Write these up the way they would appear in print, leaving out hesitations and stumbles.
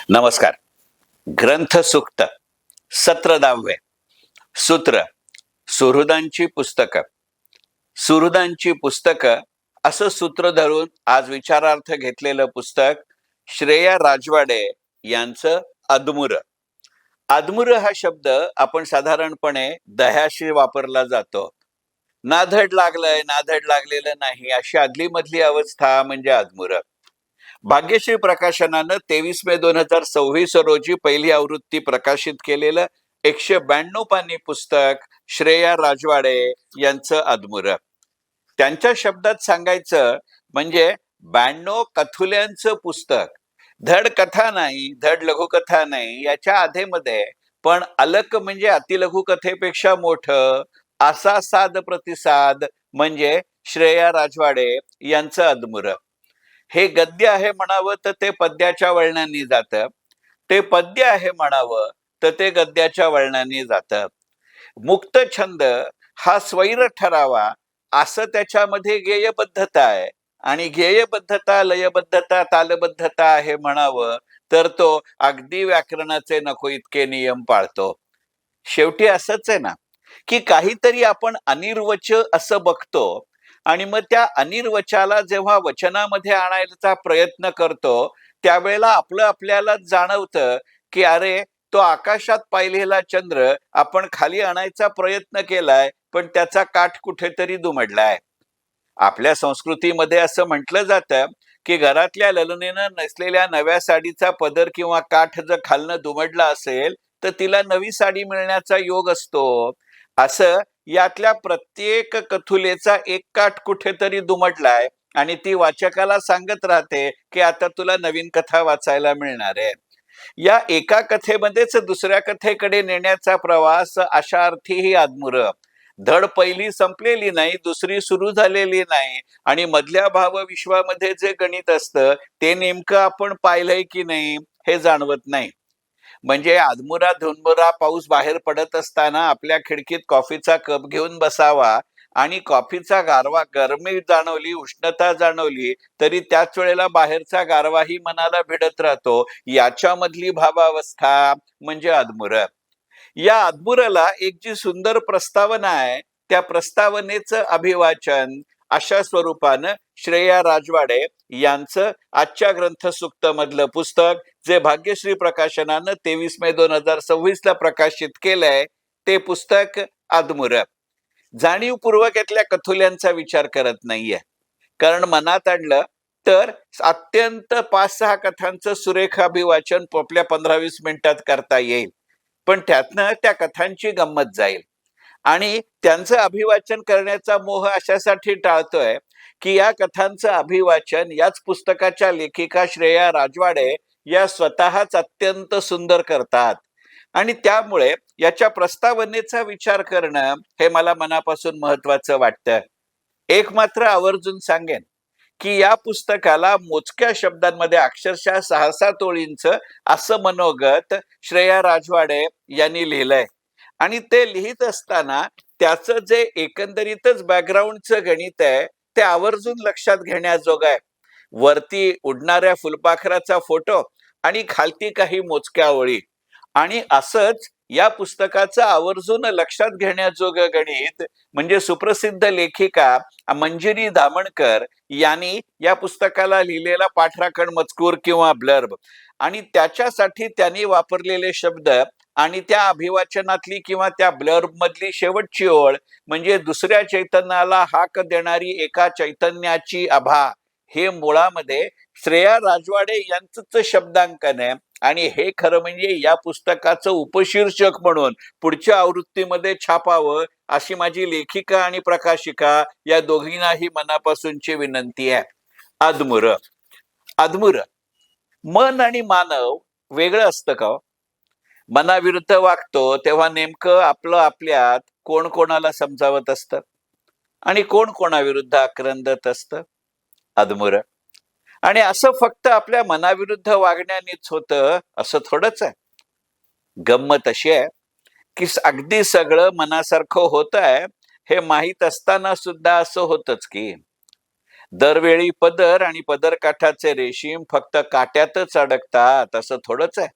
नमस्कार. ग्रंथ सुक्त सत्र 10वे. सूत्र सुहृदांची पुस्तकं. सुहृदांची पुस्तकं असं सूत्र धरून आज विचारार्थ घेतलेलं पुस्तक श्रेया राजवाडे यांचं आदमुरं. आदमुरं हा शब्द आपण साधारणपणे दह्याशी वापरला जातो. नाधड लागलंय, नाधड लागलेलं नाही अशी आदली मधली अवस्था म्हणजे आदमुरं. भाग्यश्री प्रकाशनानं 23 मे 2026 रोजी पहिली आवृत्ती प्रकाशित केलेलं 192 पानी पुस्तक श्रेया राजवाडे यांचं आदमुरं. त्यांच्या शब्दात सांगायचं म्हणजे 92 कथुल्यांचं पुस्तक. धड कथा नाही, धड लघुकथा नाही, याच्या आधेमध्ये पण अलक म्हणजे अतिलघुकथेपेक्षा मोठं असा साध प्रतिसाद म्हणजे श्रेया राजवाडे यांचं आदमुरं. हे गद्य आहे म्हणावं तर ते पद्याच्या वळणांनी जातं, ते पद्य आहे म्हणावं तर ते गद्याच्या वळणांनी जातं. मुक्त छंद हा स्वैर ठरावा असं त्याच्यामध्ये गेयबद्धता आहे आणि गेयबद्धता, लयबद्धता, तालबद्धता आहे म्हणावं तर तो अगदी व्याकरणाचे नको इतके नियम पाळतो. शेवटी असंच आहे ना की काहीतरी आपण अनिर्वच असं बघतो आणि मग त्या अनिर्वचाला जेव्हा वचनामध्ये आणायचा प्रयत्न करतो त्यावेळेला आपल्याला जाणवतं की अरे तो आकाशात पाहिलेला चंद्र आपण खाली आणायचा प्रयत्न केलाय पण त्याचा काठ कुठेतरी दुमडलाय. आपल्या संस्कृतीमध्ये असं म्हटलं जातं की घरातल्या ललनेनं नेसलेल्या नव्या साडीचा पदर किंवा काठ जर खालनं दुमडला असेल तर तिला नवी साडी मिळण्याचा योग असतो. असं यातल्या प्रत्येक कथुलेचा एक काठ कुठेतरी दुमडलाय आणि ती वाचकाला सांगत राहते की आता तुला नवीन कथा वाचायला मिळणार आहे. या एका कथेमध्येच दुसऱ्या कथेकडे नेण्याचा प्रवास अशा अर्थी ही आदमुरं. धड पहिली संपलेली नाही, दुसरी सुरू झालेली नाही आणि मधल्या भावविश्वामध्ये जे गणित असतं ते नेमकं आपण पाहिलंय की नाही हे जाणवत नाही. म्हणजे आदमुरा धुनमुरा पाऊस बाहेर पडत असताना आपल्या खिडकीत कॉफीचा कप घेऊन बसावा आणि कॉफीचा गारवा, गरमी जाणवली, उष्णता जाणवली तरी त्याच वेळेला बाहेरचा गारवाही मनाला भिडत राहतो. याच्यामधली भावावस्था म्हणजे आदमुरं. या आदमुराला एक जी सुंदर प्रस्तावना आहे त्या प्रस्तावनेचं अभिवाचन अशा स्वरूपानं श्रेया राजवाडे यांचं आजच्या ग्रंथसुक्त मधलं पुस्तक जे भाग्यश्री प्रकाशनानं 23 मे 2026 प्रकाशित केलंय ते पुस्तक आदमुरं. जाणीवपूर्वक यातल्या कथुल्यांचा विचार करत नाहीये, कारण मनात आणलं तर अत्यंत 5-6 कथांचं सुरेख अभिवाचन आपल्या 15-20 मिनिटात करता येईल, पण त्यातनं त्या कथांची गंमत जाईल आणि त्यांचं अभिवाचन करण्याचा मोह अशासाठी टाळतोय की या कथांचं अभिवाचन याच पुस्तकाच्या लेखिका श्रेया राजवाडे या स्वतःच अत्यंत सुंदर करतात आणि त्यामुळे याच्या प्रस्तावनेचा विचार करणं हे मला मनापासून महत्वाचं वाटतं. एक मात्र आवर्जून सांगेन की या पुस्तकाला मोजक्या शब्दांमध्ये अक्षरशः 6-7 ओळींचं असं मनोगत श्रेया राजवाडे यांनी लिहिलंय आणि ते लिहित असताना त्याचं जे एकंदरीतच बॅकग्राऊंडचं गणित आहे ते आवर्जून लक्षात घेण्याजोगं आहे. वरती उडणाऱ्या फुलपाखराचा फोटो आणि खालती काही मोजक्या ओळी आणि असंच या पुस्तकाचं आवर्जून लक्षात घेण्याजोगं गणित म्हणजे सुप्रसिद्ध लेखिका मंजिरी दामणकर यांनी या पुस्तकाला लिहिलेला पाठराखण मजकूर किंवा ब्लर्ब आणि त्याच्यासाठी त्यांनी वापरलेले शब्द आणि त्या अभिवाचनातली किंवा त्या ब्लर्ब मधली शेवटची ओळ म्हणजे दुसऱ्या चैतन्याला हाक देणारी एका चैतन्याची आभा हे मुळामध्ये श्रेया राजवाडे यांचं शब्दांकन आहे आणि हे खरं म्हणजे या पुस्तकाचं उपशीर्षक म्हणून पुढच्या आवृत्तीमध्ये छापावं अशी माझी लेखिका आणि प्रकाशिका या दोघींनाही मनापासूनची विनंती आहे. आदमुरं. आदमुरं. मन आणि मानव वेगळं असतं का? मनाविरुद्ध वागतो तेव्हा नेमकं आपलं आपल्यात कोण कोणाला समजावत असतं आणि कोण कोणाविरुद्ध आक्रंदत असतं? आदमुरं. आणि असं फक्त आपल्या मनाविरुद्ध वागण्यानेच होतं असं थोडंच आहे. गंमत अशी आहे की अगदी सगळं मनासारखं होत आहे हे माहीत असताना सुद्धा असं होतच की दरवेळी पदर आणि पदरकाठाचे रेशीम फक्त काट्यातच अडकतात असं थोडंच आहे.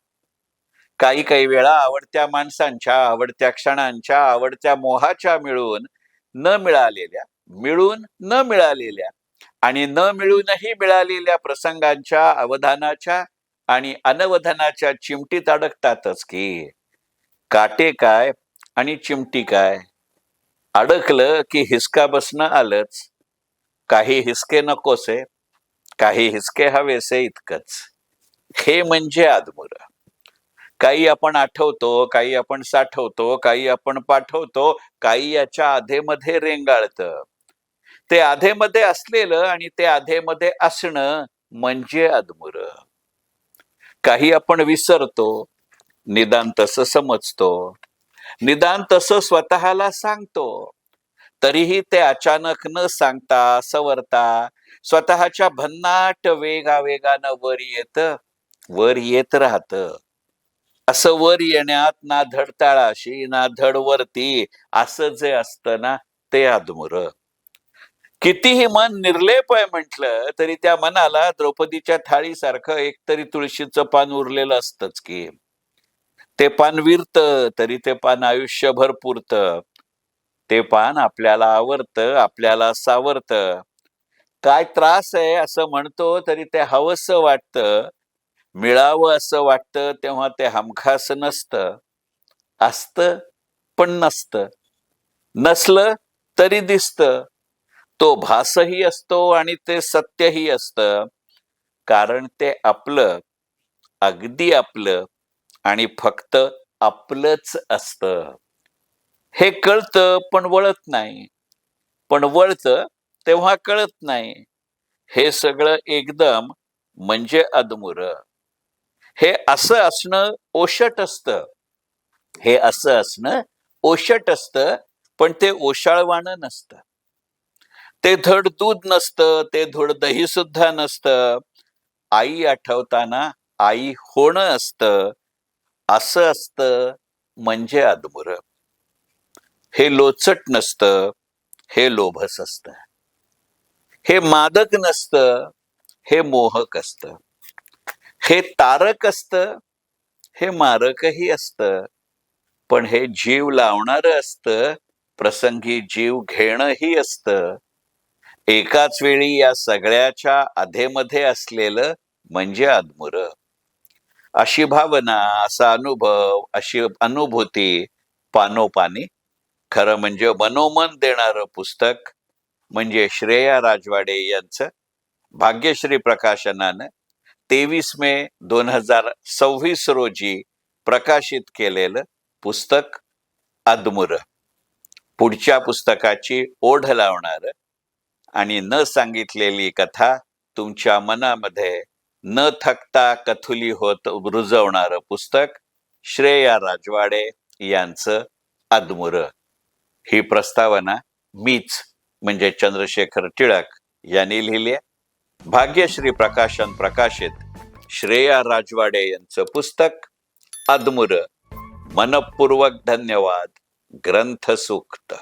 काही काही वेळा आवडत्या माणसांच्या, आवडत्या क्षणांच्या, आवडत्या मोहाच्या मिळून न मिळालेल्या आणि न मिळूनही मिळालेल्या प्रसंगांच्या, अवधानाच्या आणि अनवधानाच्या चिमटीत अडकतातच की. काटे काय आणि चिमटी काय, अडकलं की हिसका बसणं आलंच. काही हिसके नकोसे, काही हिसके हवेसे इतकंच. हे म्हणजे आदमुर. काही आपण आठवतो, काही आपण साठवतो, काही आपण पाठवतो, काही याच्या आधेमध्ये रेंगाळतं. ते आधेमध्ये असलेलं आणि ते आधेमध्ये असणं म्हणजे आदमुर. काही आपण विसरतो, निदान तसं समजतो, निदान तसं स्वतःला सांगतो. तरीही ते अचानक न सांगता सवरता स्वतःच्या भन्नाट वेगानं वर येत राहत. असं वर येण्यात ना धड तळाशी ना धड वरती असं जे असतं ना, ते आदमुर. कितीही मन निर्लेप आहे म्हटलं तरी त्या मनाला द्रौपदीच्या थाळीसारखं एकतरी तुळशीचं पान उरलेलं असतंच की. ते पान विरतं तरी ते पान आयुष्यभर पुरतं. ते पान आपल्याला आवडतं, आपल्याला सावरतं. काय त्रास आहे असं म्हणतो तरी ते हवंसं वाटतं. मिळावं असं वाटतं तेव्हा ते हमखास नसतं. असतं पण नसतं. नसलं तरी दिसतं. तो भासही असतो आणि ते सत्यही असतं. कारण ते आपलं, अगदी आपलं आणि फक्त आपलंच असतं. हे कळतं पण वळत नाही. पण वळतं तेव्हा कळत नाही. हे सगळं एकदम म्हणजे अदमुर. हे असं असणं ओशट असतं. हे असं असणं ओशट असतं, पण ते ओशाळवाणं नसतं. ते धड दूध नसतं, ते धड दही सुद्धा नसतं. आई आठवताना आई होणं असतं. असं असतं म्हणजे आदमुर. हे लोचट नसतं, हे लोभस असतं. हे मादक नसतं, हे मोहक असतं. हे तारक असतं, हे मारकही असतं. पण हे जीव लावणारं असतं, प्रसंगी जीव घेणंही असतं. एकाच वेळी या सगळ्याच्या अधेमध्ये असलेलं म्हणजे आदमुर. अशी भावना, असा अनुभव, अशी अनुभूती पानोपानी खरं म्हणजे मनोमन देणारं पुस्तक म्हणजे श्रेया राजवाडे यांचं भाग्यश्री प्रकाशनानं 23 मे 2026 रोजी प्रकाशित केलेलं पुस्तक आदमुर. पुढच्या पुस्तकाची ओढ लावणार आणि न सांगितलेली कथा तुमच्या मनामध्ये न थकता कथुली होत रुजवणारं पुस्तक श्रेया राजवाडे यांचं आदमुर. ही प्रस्तावना मीच म्हणजे चंद्रशेखर टिळक यांनी लिहिली आहे. भाग्यश्री प्रकाशन प्रकाशित श्रेया राजवाडे यांचं पुस्तक आदमुर. मनपूर्वक धन्यवाद. ग्रंथ सूक्त.